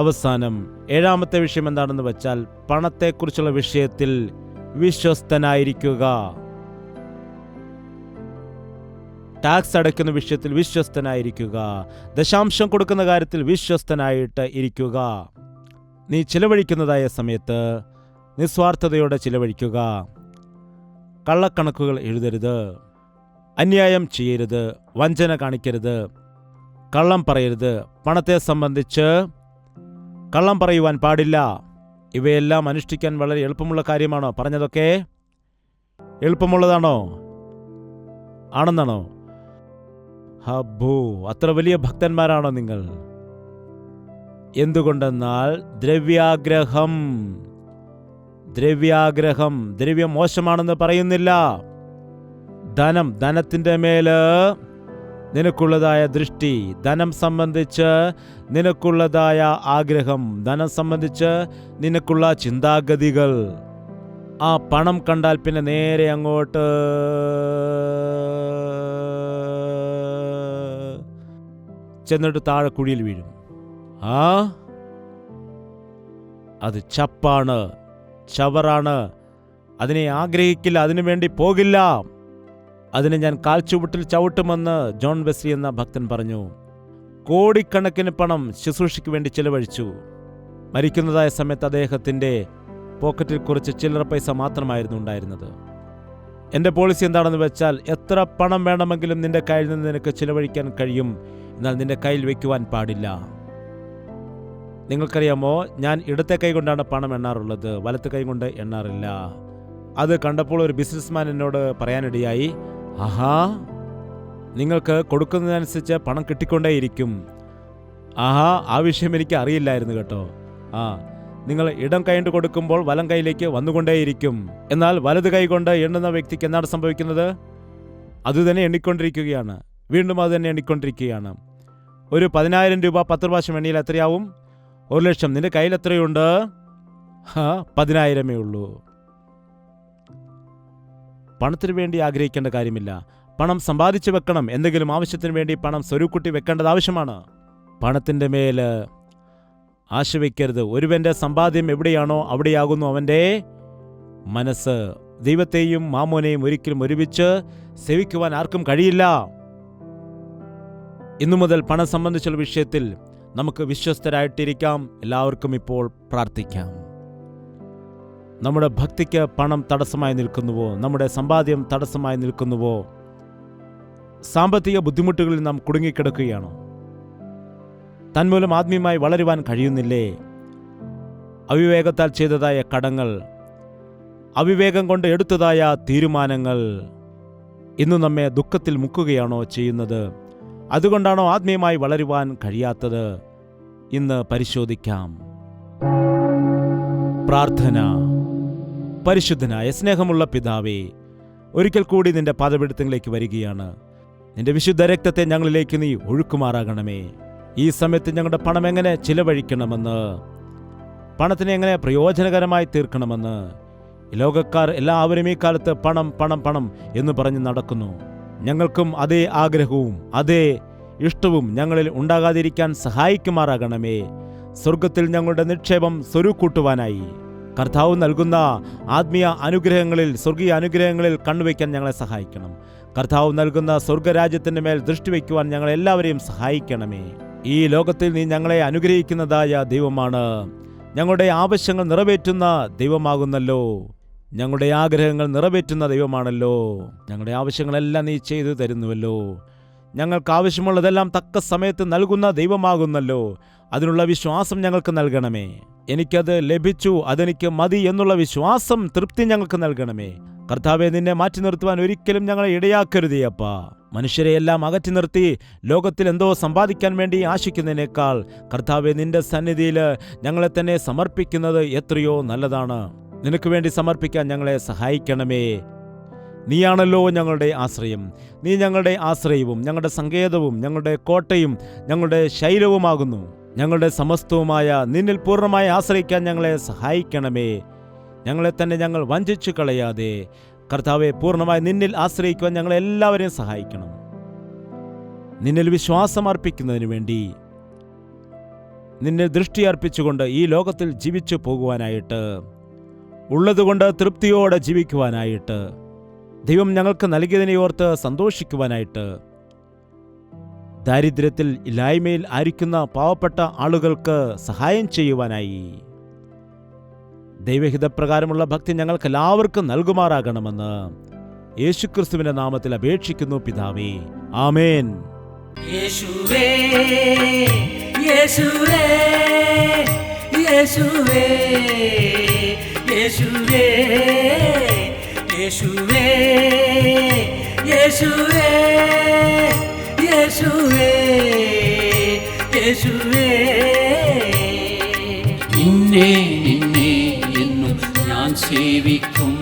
അവസാനം 7ാമത്തെ വിഷയം എന്താണെന്ന് വെച്ചാൽ, പണത്തെക്കുറിച്ചുള്ള വിഷയത്തിൽ വിശ്വസ്തനായിരിക്കുക. ടാക്സ് അടയ്ക്കുന്ന വിഷയത്തിൽ വിശ്വസ്തനായിരിക്കുക. ദശാംശം കൊടുക്കുന്ന കാര്യത്തിൽ വിശ്വസ്തനായിട്ട് ഇരിക്കുക. നീ ചിലവഴിക്കുന്നതായ സമയത്ത് നിസ്വാർത്ഥതയോടെ ചിലവഴിക്കുക. കള്ളക്കണക്കുകൾ എഴുതരുത്. അന്യായം ചെയ്യരുത്. വഞ്ചന കാണിക്കരുത്. കള്ളം പറയരുത്. പണത്തെ സംബന്ധിച്ച് കള്ളം പറയുവാൻ പാടില്ല. ഇവയെല്ലാം അനുഷ്ഠിക്കാൻ വളരെ എളുപ്പമുള്ള കാര്യമാണോ? പറഞ്ഞതൊക്കെ എളുപ്പമുള്ളതാണോ? ആണെന്നാണോ? ഹബ്ബോ, അത്ര വലിയ ഭക്തന്മാരാണോ നിങ്ങൾ? എന്തുകൊണ്ടെന്നാൽ ദ്രവ്യാഗ്രഹം, ദ്രവ്യം മോശമാണെന്ന് പറയുന്നില്ല. ധനത്തിന്റെ മേല് നിനക്കുള്ളതായ ദൃഷ്ടി, ധനം സംബന്ധിച്ച് നിനക്കുള്ളതായ ആഗ്രഹം, ധനം സംബന്ധിച്ച് നിനക്കുള്ള ചിന്താഗതികൾ, ആ പണം കണ്ടാൽ പിന്നെ നേരെ അങ്ങോട്ട് ചെന്നിട്ട് താഴെ കുഴിയിൽ വീഴും. അത് ചപ്പാണ്, ചവറാണ്. അതിനെ ആഗ്രഹിക്കില്ല, അതിനു വേണ്ടി പോകില്ല. അതിനെ ഞാൻ കാൽച്ചുവട്ടിൽ ചവിട്ടുമെന്ന് ജോൺ വെസ്ലി എന്ന ഭക്തൻ പറഞ്ഞു. കോടിക്കണക്കിന് പണം ശുശ്രൂഷയ്ക്ക് വേണ്ടി ചെലവഴിച്ചു. മരിക്കുന്നതായ സമയത്ത് അദ്ദേഹത്തിൻ്റെ പോക്കറ്റിൽ കുറച്ച് ചില്ലറ പൈസ മാത്രമായിരുന്നു ഉണ്ടായിരുന്നത്. എൻ്റെ പോളിസി എന്താണെന്ന് വെച്ചാൽ, എത്ര പണം വേണമെങ്കിലും നിന്റെ കയ്യിൽ നിന്ന് നിനക്ക് ചിലവഴിക്കാൻ കഴിയും, എന്നാൽ നിന്റെ കയ്യിൽ വയ്ക്കുവാൻ പാടില്ല. നിങ്ങൾക്കറിയാമോ, ഞാൻ ഇടത്തെ കൈ കൊണ്ടാണ് പണം എണ്ണാറുള്ളത്, വലത്തെ കൈ കൊണ്ട് എണ്ണാറില്ല. അത് കണ്ടപ്പോൾ ഒരു ബിസിനസ്മാൻ എന്നോട് പറയാനിടയായി, നിങ്ങൾക്ക് കൊടുക്കുന്നതിനനുസരിച്ച് പണം കിട്ടിക്കൊണ്ടേയിരിക്കും. ആ വിഷയം എനിക്ക് അറിയില്ലായിരുന്നു കേട്ടോ. നിങ്ങൾ ഇടം കൈകൊണ്ട് കൊടുക്കുമ്പോൾ വലം കൈയിലേക്ക് വന്നുകൊണ്ടേയിരിക്കും. എന്നാൽ വലത് കൈ കൊണ്ട് എണ്ണുന്ന വ്യക്തിക്ക് എന്താണ് സംഭവിക്കുന്നത്? അതുതന്നെ എണ്ണിക്കൊണ്ടിരിക്കുകയാണ്, വീണ്ടും അത് തന്നെ എണ്ണിക്കൊണ്ടിരിക്കുകയാണ്. ഒരു 10,000 രൂപ 10 പ്രാവശ്യം എണ്ണിയാൽ എത്രയാവും? 1,00,000. നിന്റെ കയ്യിൽ എത്രയുണ്ട്? 10,000 ഉള്ളൂ. പണത്തിന് വേണ്ടി ആഗ്രഹിക്കേണ്ട കാര്യമില്ല. പണം സമ്പാദിച്ചു വെക്കണം. എന്തെങ്കിലും ആവശ്യത്തിന് വേണ്ടി പണം സ്വരുക്കൂട്ടി വെക്കേണ്ടത് ആവശ്യമാണ്. പണത്തിൻ്റെ മേൽ ആശ വയ്ക്കരുത്. ഒരുവൻ്റെ സമ്പാദ്യം എവിടെയാണോ അവിടെയാകുന്നു അവൻ്റെ മനസ്സ്. ദൈവത്തെയും മാമോനെയും ഒരിക്കലും ഒരുമിച്ച് സേവിക്കുവാൻ ആർക്കും കഴിയില്ല. ഇന്നു മുതൽ പണം സംബന്ധിച്ചുള്ള വിഷയത്തിൽ നമുക്ക് വിശ്വസ്തരായിട്ടിരിക്കാം. എല്ലാവർക്കും ഇപ്പോൾ പ്രാർത്ഥിക്കാം. നമ്മുടെ ഭക്തിക്ക് പണം തടസ്സമായി നിൽക്കുന്നുവോ? നമ്മുടെ സമ്പാദ്യം തടസ്സമായി നിൽക്കുന്നുവോ? സാമ്പത്തിക ബുദ്ധിമുട്ടുകളിൽ നാം കുടുങ്ങിക്കിടക്കുകയാണോ? തന്മൂലം ആത്മീയമായി വളരുവാൻ കഴിയുന്നില്ലേ? അവിവേകത്താൽ ചെയ്തതായ കടങ്ങൾ, അവിവേകം കൊണ്ട് എടുത്തതായ തീരുമാനങ്ങൾ ഇന്ന് നമ്മെ ദുഃഖത്തിൽ മുക്കുകയാണോ ചെയ്യുന്നത്? അതുകൊണ്ടാണോ ആത്മീയമായി വളരുവാൻ കഴിയാത്തത്? ഇന്ന് പരിശോധിക്കാം. പ്രാർത്ഥന. പരിശുദ്ധനായ സ്നേഹമുള്ള പിതാവേ, ഒരിക്കൽ കൂടി നിന്റെ പാദപീഠത്തിലേക്ക് വരികയാണ്. നിന്റെ വിശുദ്ധ രക്തത്തെ ഞങ്ങളിലേക്ക് നീ ഒഴുക്കുമാറാകണമേ. ഈ സമയത്ത് ഞങ്ങളുടെ പണം എങ്ങനെ ചിലവഴിക്കണമെന്ന്, പണത്തിനെ എങ്ങനെ പ്രയോജനകരമായി തീർക്കണമെന്ന് ലോകക്കാർ എല്ലാവരും ഈ കാലത്ത് പണം പണം പണം എന്ന് പറഞ്ഞ് നടക്കുന്നു. ഞങ്ങൾക്കും അതേ ആഗ്രഹവും അതേ ഇഷ്ടവും ഞങ്ങളിൽ ഉണ്ടാകാതിരിക്കാൻ സഹായിക്കുമാറാകണമേ. സ്വർഗത്തിൽ ഞങ്ങളുടെ നിക്ഷേപം സ്വരുക്കൂട്ടുവാനായി കർത്താവ് നൽകുന്ന ആത്മീയ അനുഗ്രഹങ്ങളിൽ, സ്വർഗീയ അനുഗ്രഹങ്ങളിൽ കണ്ണുവയ്ക്കാൻ ഞങ്ങളെ സഹായിക്കണം. കർത്താവ് നൽകുന്ന സ്വർഗരാജ്യത്തിൻ്റെ മേൽ ദൃഷ്ടി വയ്ക്കുവാൻ ഞങ്ങളെല്ലാവരെയും സഹായിക്കണമേ. ഈ ലോകത്തിൽ നീ ഞങ്ങളെ അനുഗ്രഹിക്കുന്നതായ ദൈവമാണ്. ഞങ്ങളുടെ ആവശ്യങ്ങൾ നിറവേറ്റുന്ന ദൈവമാകുന്നല്ലോ. ഞങ്ങളുടെ ആഗ്രഹങ്ങൾ നിറവേറ്റുന്ന ദൈവമാണല്ലോ. ഞങ്ങളുടെ ആവശ്യങ്ങളെല്ലാം നീ ചെയ്തു തരുന്നുവല്ലോ. ഞങ്ങൾക്ക് ആവശ്യമുള്ളതെല്ലാം തക്ക സമയത്ത് നൽകുന്ന ദൈവമാകുന്നല്ലോ. അതിനുള്ള വിശ്വാസം ഞങ്ങൾക്ക് നൽകണമേ. എനിക്കത് ലഭിച്ചു, അതെനിക്ക് മതി എന്നുള്ള വിശ്വാസം, തൃപ്തി ഞങ്ങൾക്ക് നൽകണമേ. കർത്താവെ, നിന്നെ മാറ്റി നിർത്തുവാൻ ഒരിക്കലും ഞങ്ങളെ ഇടയാക്കരുതേ അപ്പാ. മനുഷ്യരെയെല്ലാം അകറ്റി നിർത്തി ലോകത്തിൽ എന്തോ സമ്പാദിക്കാൻ വേണ്ടി ആശിക്കുന്നതിനേക്കാൾ കർത്താവെ, നിന്റെ സന്നിധിയിൽ ഞങ്ങളെ തന്നെ സമർപ്പിക്കുന്നത് എത്രയോ നല്ലതാണ്. നിനക്ക് വേണ്ടി സമർപ്പിക്കാൻ ഞങ്ങളെ സഹായിക്കണമേ. നീയാണല്ലോ ഞങ്ങളുടെ ആശ്രയം. നീ ഞങ്ങളുടെ ആശ്രയവും ഞങ്ങളുടെ സങ്കേതവും ഞങ്ങളുടെ കോട്ടയും ഞങ്ങളുടെ ശൈലവുമാകുന്നു. ഞങ്ങളുടെ സമസ്തവുമായ നിന്നിൽ പൂർണ്ണമായി ആശ്രയിക്കാൻ ഞങ്ങളെ സഹായിക്കണമേ. ഞങ്ങളെ തന്നെ ഞങ്ങൾ വഞ്ചിച്ചു കളയാതെ കർത്താവെ, പൂർണ്ണമായി നിന്നിൽ ആശ്രയിക്കുവാൻ ഞങ്ങളെല്ലാവരെയും സഹായിക്കണം. നിന്നിൽ വിശ്വാസം അർപ്പിക്കുന്നതിന് വേണ്ടി, നിന്നിൽ ദൃഷ്ടി അർപ്പിച്ചുകൊണ്ട് ഈ ലോകത്തിൽ ജീവിച്ചു പോകുവാനായിട്ട്, ഉള്ളതുകൊണ്ട് തൃപ്തിയോടെ ജീവിക്കുവാനായിട്ട്, ദൈവം ഞങ്ങൾക്ക് നൽകിയതിനെ ഓർത്ത് സന്തോഷിക്കുവാനായിട്ട്, ദാരിദ്ര്യത്തിൽ ഇല്ലായ്മയിൽ ആയിരിക്കുന്ന പാവപ്പെട്ട ആളുകൾക്ക് സഹായം ചെയ്യുവാനായി ദൈവഹിതപ്രകാരമുള്ള ഭക്തി ഞങ്ങൾക്ക് എല്ലാവർക്കും നൽകുമാറാകണമെന്ന് യേശുക്രിസ്തുവിന്റെ നാമത്തിൽ അപേക്ഷിക്കുന്നു പിതാവേ. ആമേൻ. യേശുവേ യേശുവേ യേശുവേ യേശുവേ യേശുവേ യേശുവേ യേശുവേ യേശുവേ നിന്നെ നിന്നെ എന്നും ഞാൻ സേവിക്കും.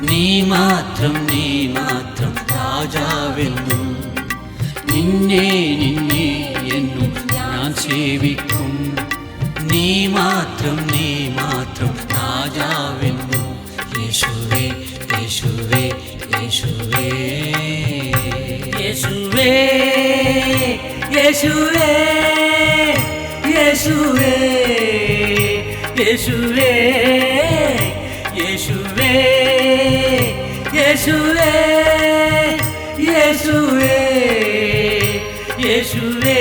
നീ മാത്രം രാജാവെന്നും. നിന്നെ നിന്നെ എന്നും ഞാൻ സേവിക്കും. നീ മാത്രം രാജാവെന്നും. യേശുവേ യേശുവേ യേശുവേ യേശുവേ യേശുവേ യേശുവേ യേശുവേ യേശുവേ യേശുവേ യേശുവേ യേശുവേ